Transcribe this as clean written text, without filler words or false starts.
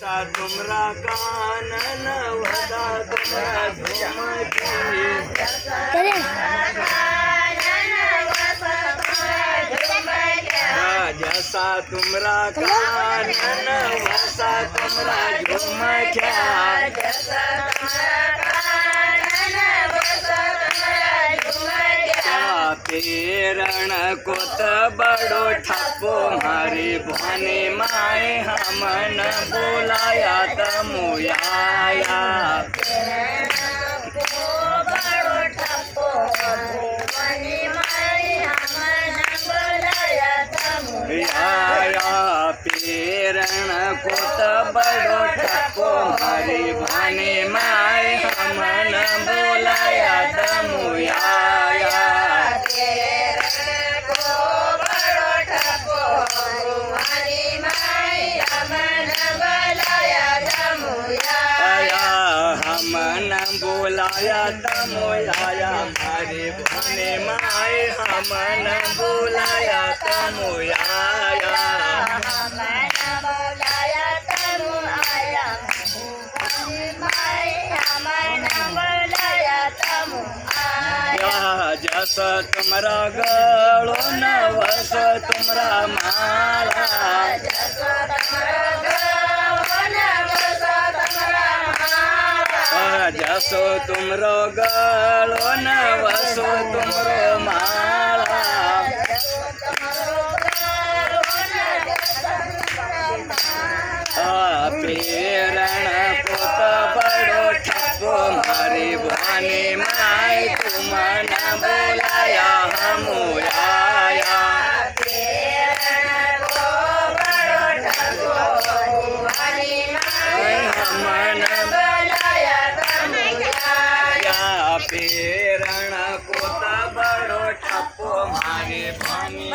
तुमरा कानन वदा तुमरा झुमकी जसा तुमरा कानन वसा तुमरा झुमक्या पेरण कोत बड़ो ठप्पो मारी भानी माए हमन बोलाया तमुयाया पेरण कोत बड़ो ठप्पो मारी भानी माए हमन बोलाया तमुयाया हमन बोलाया तमुयाया मारी भाने माए हमन बोलाया तमुयाया जस तुमरा गलो न वस तुमरा माला जसो तुमरो गलो न वसो तुमरो माला पेरण पोत बड़ो ठप्पो मारी भानी माए तुमन बोलाया हमुयाया हमन पेरण कोता बड़ो ठप्पो मारे भानी